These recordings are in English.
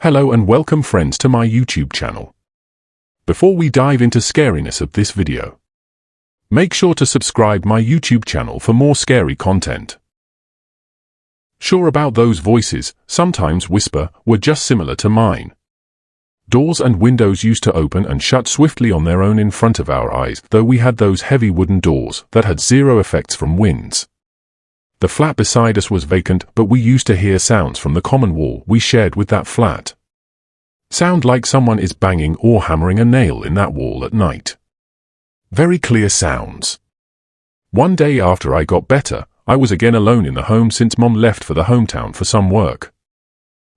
Hello and welcome friends to my YouTube channel. Before we dive into scariness of this video, make sure to subscribe my YouTube channel for more scary content. Sure about those voices, sometimes whisper, were just similar to mine. Doors and windows used to open and shut swiftly on their own in front of our eyes, though we had those heavy wooden doors that had zero effects from winds. The flat beside us was vacant, but we used to hear sounds from the common wall we shared with that flat. Sound like someone is banging or hammering a nail in that wall at night. Very clear sounds. One day after I got better, I was again alone in the home since Mom left for the hometown for some work.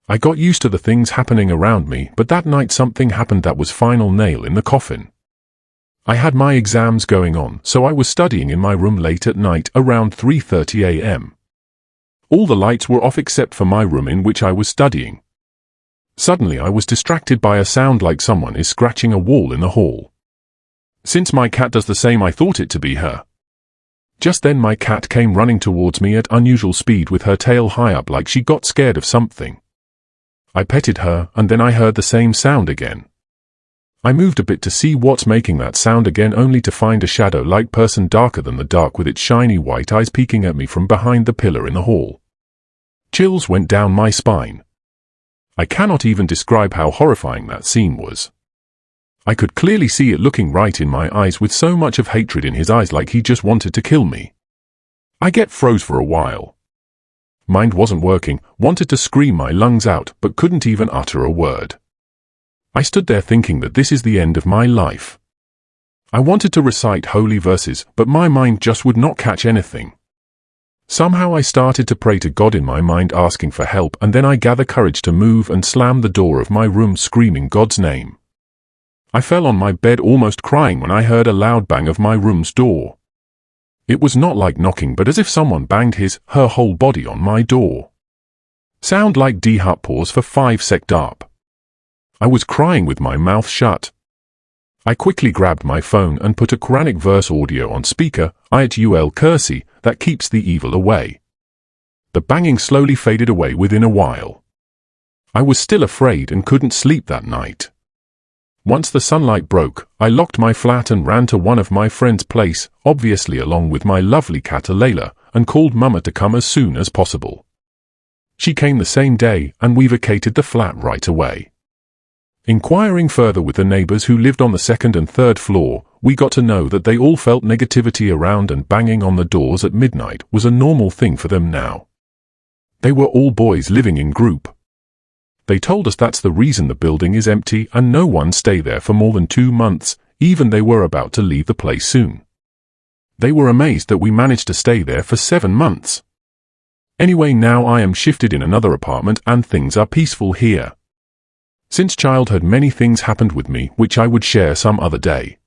I got used to the things happening around me, but that night something happened that was final nail in the coffin. I had my exams going on, so I was studying in my room late at night around 3:30 a.m. All the lights were off except for my room in which I was studying. Suddenly I was distracted by a sound like someone is scratching a wall in the hall. Since my cat does the same, I thought it to be her. Just then my cat came running towards me at unusual speed with her tail high up like she got scared of something. I petted her, and then I heard the same sound again. I moved a bit to see what's making that sound again, only to find a shadow-like person darker than the dark with its shiny white eyes peeking at me from behind the pillar in the hall. Chills went down my spine. I cannot even describe how horrifying that scene was. I could clearly see it looking right in my eyes with so much of hatred in his eyes, like he just wanted to kill me. I get froze for a while. Mind wasn't working, wanted to scream my lungs out, but couldn't even utter a word. I stood there thinking that this is the end of my life. I wanted to recite holy verses, but my mind just would not catch anything. Somehow I started to pray to God in my mind, asking for help, and then I gathered courage to move and slam the door of my room, screaming God's name. I fell on my bed almost crying when I heard a loud bang of my room's door. It was not like knocking, but as if someone banged her whole body on my door. Sound like D-hut pause for 5 sec up. I was crying with my mouth shut. I quickly grabbed my phone and put a Quranic verse audio on speaker, Ayatul Kursi, that keeps the evil away. The banging slowly faded away within a while. I was still afraid and couldn't sleep that night. Once the sunlight broke, I locked my flat and ran to one of my friend's place, obviously along with my lovely cat Layla, and called Mama to come as soon as possible. She came the same day, and we vacated the flat right away. Inquiring further with the neighbors who lived on the 2nd and 3rd floor, we got to know that they all felt negativity around, and banging on the doors at midnight was a normal thing for them now. They were all boys living in group. They told us that's the reason the building is empty and no one stay there for more than 2 months, even they were about to leave the place soon. They were amazed that we managed to stay there for 7 months. Anyway, now I am shifted in another apartment and things are peaceful here. Since childhood many things happened with me which I would share some other day.